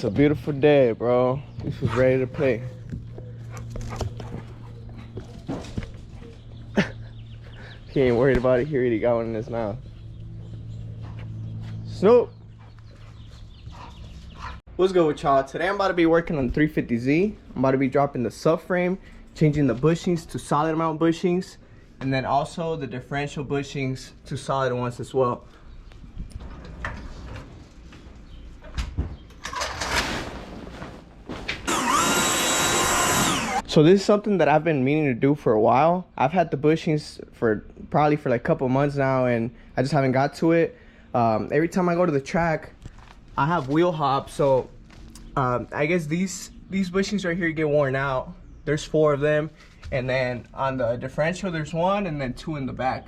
It's a beautiful day, bro. This was ready to play. He ain't worried about it. He already got one in his mouth. Snoop. What's good with y'all? Today I'm about to be working on the 350Z. I'm about to be dropping the subframe, changing the bushings to solid mount bushings, and then also the differential bushings to solid ones as well. So this is something that I've been meaning to do for a while. I've had the bushings for probably for like a couple months now, and I just haven't got to it. Every time I go to the track, I have wheel hop, so I guess these bushings right here get worn out. There's 4 of them, and then on the differential there's 1 and then 2 in the back.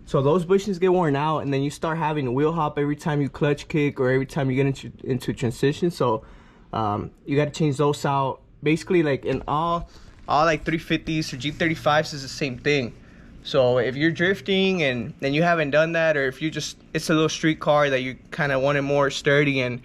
So those bushings get worn out, and then you start having a wheel hop every time you clutch kick or every time you get into transition. So you got to change those out. Basically, like in all like 350s or G35s is the same thing. So if you're drifting and you haven't done that, or if you just, it's a little street car that you kind of want it more sturdy and,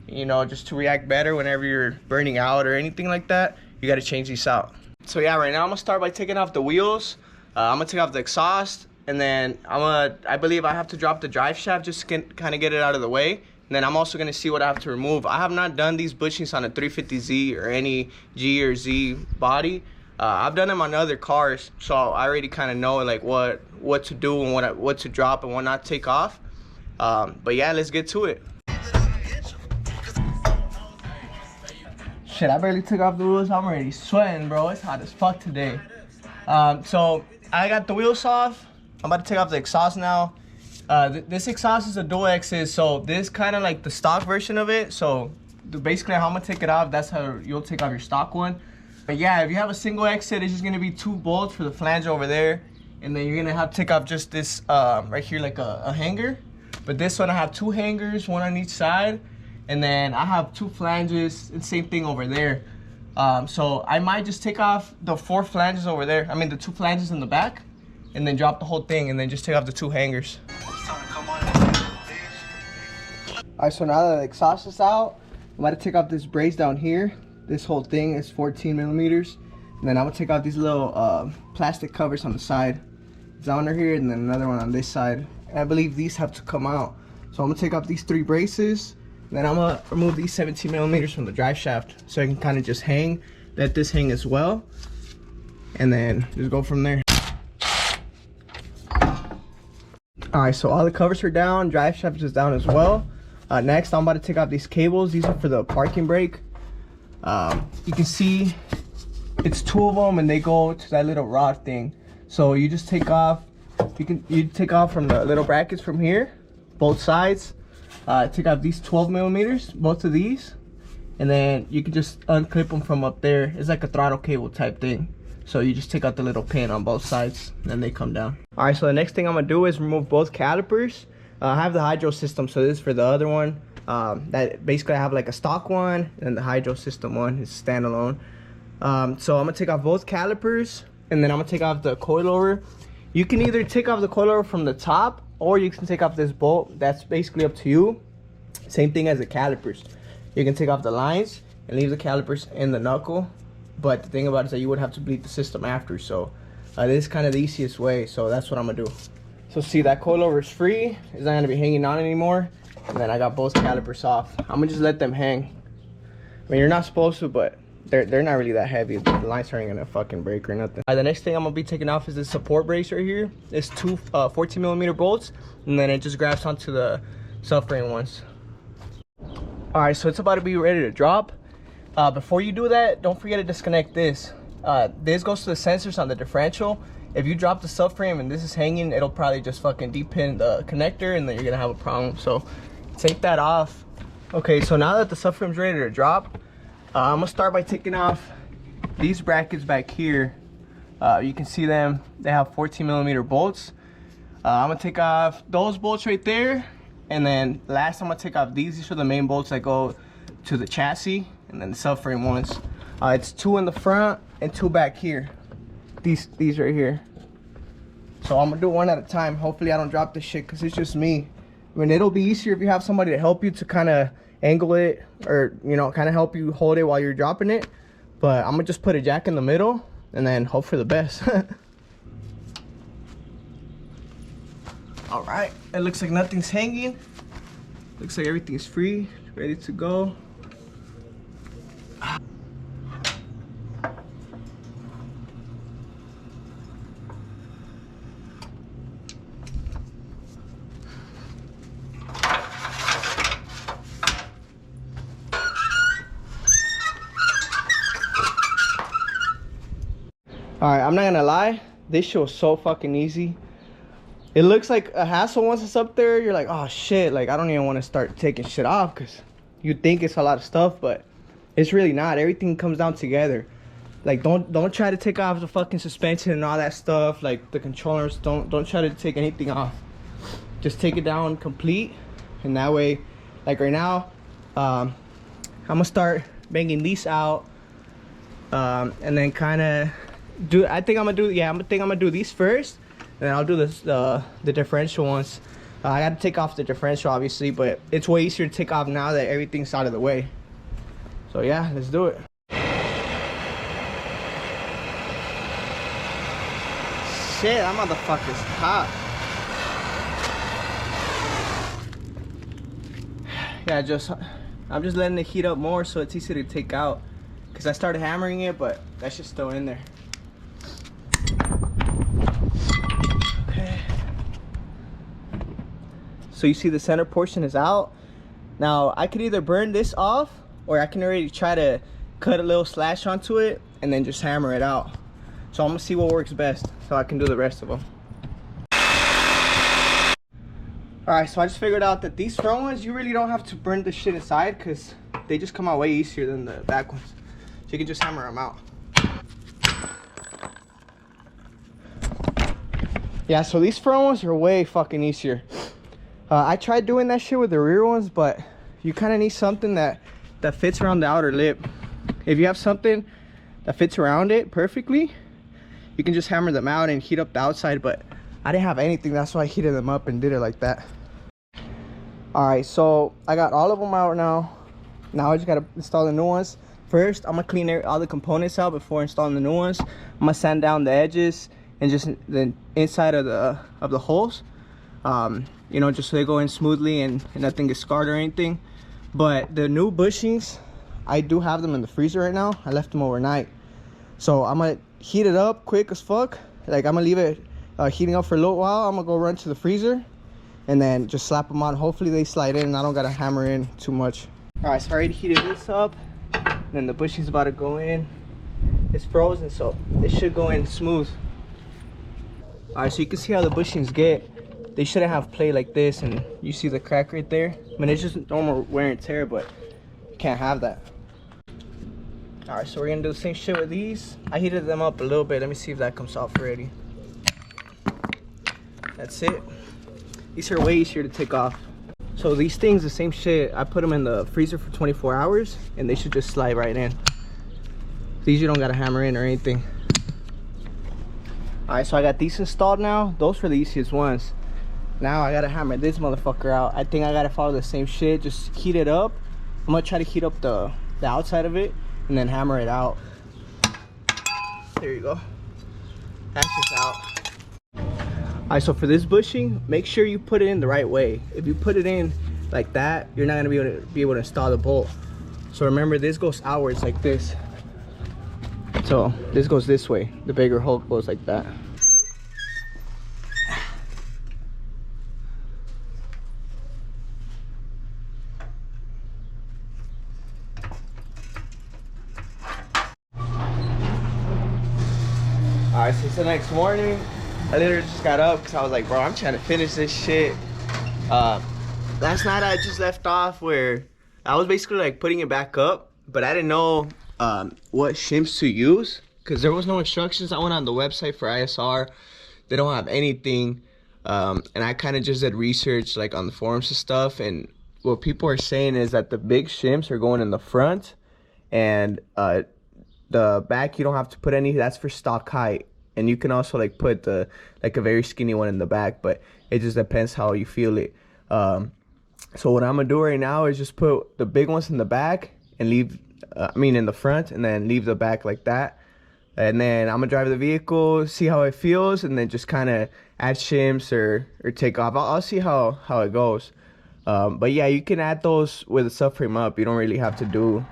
you know, just to react better whenever you're burning out or anything like that, you got to change these out. So yeah, right now I'm gonna start by taking off the wheels. I'm gonna take off the exhaust, and then I believe I have to drop the drive shaft just to kind of get it out of the way. And then I'm also gonna see what I have to remove. I have not done these bushings on a 350Z or any G or Z body. I've done them on other cars, so I already kind of know like what to do and what to drop and what not to take off. But yeah, let's get to it. Shit, I barely took off the wheels. I'm already sweating, bro. It's hot as fuck today. So I got the wheels off. I'm about to take off the exhaust now. This exhaust is a dual exit, so this kind of like the stock version of it. So basically how I'm gonna take it off, that's how you'll take off your stock one. But yeah, if you have a single exit, it's just gonna be 2 bolts for the flange over there, and then you're gonna have to take off just this right here, like a hanger. But this one I have 2 hangers, 1 on each side, and then I have 2 flanges, and same thing over there. So I might just take off the 4 flanges over there, I mean the 2 flanges in the back, and then drop the whole thing, and then just take off the 2 hangers. Alright, so now that the exhaust is out, I'm about to take off this brace down here. This whole thing is 14 millimeters. And then I'm gonna take off these little plastic covers on the side. It's on here, and then another one on this side. And I believe these have to come out. So I'm gonna take off these 3 braces. And then I'm gonna remove these 17 millimeters from the drive shaft, so I can kind of just hang, let this hang as well. And then just go from there. Alright, so all the covers are down, drive shaft is down as well. Next, I'm about to take off these cables. These are for the parking brake. You can see it's 2 of them, and they go to that little rod thing. So you just take off, you take off from the little brackets from here, both sides. Take off these 12 millimeters, both of these, and then you can just unclip them from up there. It's like a throttle cable type thing. So you just take out the little pin on both sides, and then they come down. All right, so the next thing I'm gonna do is remove both calipers. I have the hydro system, so this is for the other one. That basically I have like a stock one, and the hydro system one is standalone. So I'm gonna take off both calipers, and then I'm gonna take off the coilover. You can either take off the coilover from the top, or you can take off this bolt. That's basically up to you. Same thing as the calipers. You can take off the lines and leave the calipers in the knuckle. But the thing about it is that you would have to bleed the system after. So this is kind of the easiest way. So that's what I'm gonna do. So see, that coilover is free. It's not gonna be hanging on anymore. And then I got both calipers off. I'm gonna just let them hang. I mean, you're not supposed to, but they're not really that heavy. The lines aren't gonna fucking break or nothing. The next thing I'm gonna be taking off is this support brace right here. It's 2 14 millimeter bolts, and then it just grabs onto the subframe ones. All right, so it's about to be ready to drop. Before you do that, don't forget to disconnect this. This goes to the sensors on the differential. If you drop the subframe and this is hanging, it'll probably just fucking depin the connector, and then you're gonna have a problem. So take that off. Okay, so now that the subframe's ready to drop, I'm gonna start by taking off these brackets back here. You can see them, they have 14 millimeter bolts. I'm gonna take off those bolts right there, and then last I'm gonna take off these are the main bolts that go to the chassis, and then the subframe ones. It's 2 in the front and 2 back here. These right here. So I'm gonna do 1 at a time. Hopefully I don't drop this shit, because it's just me. I mean, it'll be easier if you have somebody to help you to kind of angle it, or you know, kind of help you hold it while you're dropping it. But I'm gonna just put a jack in the middle and then hope for the best. All right, it looks like nothing's hanging. Looks like everything's free, ready to go. All right, I'm not gonna lie, this shit was so fucking easy. It looks like a hassle once it's up there. You're like, oh shit, like I don't even want to start taking shit off because you think it's a lot of stuff, but it's really not. Everything comes down together. Like don't try to take off the fucking suspension and all that stuff, like the controllers. Don't try to take anything off. Just take it down complete, and that way, like right now, I'm gonna start banging these out, and then kind of do. I think I'm gonna do these first. And then I'll do this, the differential ones. I got to take off the differential, obviously, but it's way easier to take off now that everything's out of the way. So yeah, let's do it. Shit, that motherfucker's hot. Yeah, I'm just letting it heat up more so it's easy to take out. Cause I started hammering it, but that's just still in there. So you see the center portion is out. Now I could either burn this off, or I can already try to cut a little slash onto it and then just hammer it out. So I'm gonna see what works best so I can do the rest of them. Alright, so I just figured out that these front ones, you really don't have to burn the shit inside because they just come out way easier than the back ones. So you can just hammer them out. Yeah, so these front ones are way fucking easier. I tried doing that shit with the rear ones, but you kind of need something that fits around the outer lip. If you have something that fits around it perfectly, you can just hammer them out and heat up the outside, but I didn't have anything, that's why I heated them up and did it like that. Alright, so I got all of them out now. Now I just gotta install the new ones. First, I'm gonna clean all the components out before installing the new ones. I'm gonna sand down the edges and just the inside of the holes. You know, just so they go in smoothly and nothing gets scarred or anything. But the new bushings, I do have them in the freezer right now. I left them overnight, so I'm gonna heat it up quick as fuck. Like I'm gonna leave it heating up for a little while. I'm gonna go run to the freezer and then just slap them on. Hopefully they slide in and I don't gotta hammer in too much. All right, so I already heated this up, and then the bushing's about to go in. It's frozen, so it should go in smooth. All right, so you can see how the bushings get. They shouldn't have played like this, and you see the crack right there. I mean, it's just normal wear and tear, but you can't have that. All right, so we're gonna do the same shit with these. I heated them up a little bit. Let me see if that comes off already. That's it. These are way easier to take off. So these things, the same shit. I put them in the freezer for 24 hours, and they should just slide right in. These you don't gotta hammer in or anything. All right, so I got these installed now. Those were the easiest ones. Now I gotta hammer this motherfucker out. I think I gotta follow the same shit. Just heat it up. I'm gonna try to heat up the outside of it and then hammer it out. There you go. That's just out. Alright, so for this bushing, make sure you put it in the right way. If you put it in like that, you're not gonna be able to install the bolt. So remember, this goes outwards like this. So this goes this way. The bigger hole goes like that. Alright, so it's the next morning. I literally just got up because I was like, bro, I'm trying to finish this shit. Last night I just left off where I was basically like putting it back up, but I didn't know what shims to use because there was no instructions. I went on the website for ISR. They don't have anything. And I kind of just did research like on the forums and stuff. And what people are saying is that the big shims are going in the front, and the back you don't have to put any. That's for stock height. And you can also like put like a very skinny one in the back, but it just depends how you feel it. So what I'm gonna do right now is just put the big ones in the back and leave, in the front, and then leave the back like that. And then I'm gonna drive the vehicle, see how it feels, and then just kind of add shims or take off. I'll see how it goes. But yeah, you can add those with a subframe up. You don't really have to do,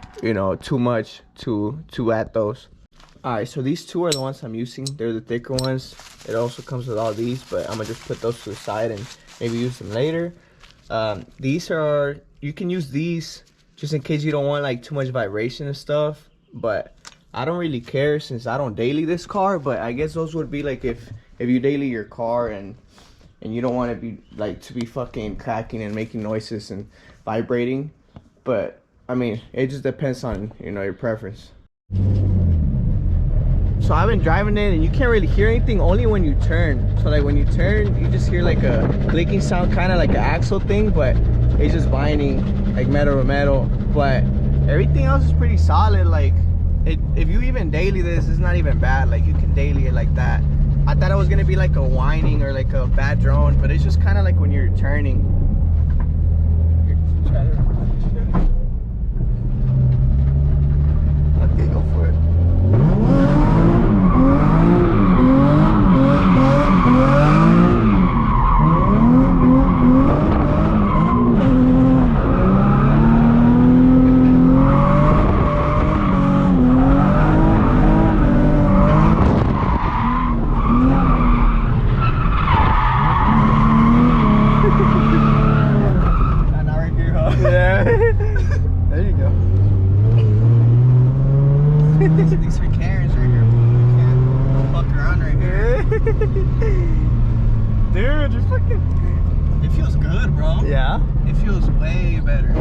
too much to add those. All right, so these two are the ones I'm using. They're the thicker ones. It also comes with all these, but I'm gonna just put those to the side and maybe use them later. These are, you can use these just in case you don't want like too much vibration and stuff, but I don't really care since I don't daily this car. But I guess those would be like if you daily your car and you don't want to be like to be fucking cracking and making noises and vibrating. But I mean, it just depends on your preference. So I've been driving it and you can't really hear anything, only when you turn. So like when you turn, you just hear like a clicking sound, kind of like an axle thing, but it's just binding like metal to metal. But everything else is pretty solid. Like if you even daily this, it's not even bad. Like you can daily it like that. I thought it was gonna be like a whining or like a bad drone, but it's just kind of like when you're turning. Okay, go for it. These are Karens right here. You can't fuck around right here. Dude, you're fucking... It feels good, bro. Yeah? It feels way better.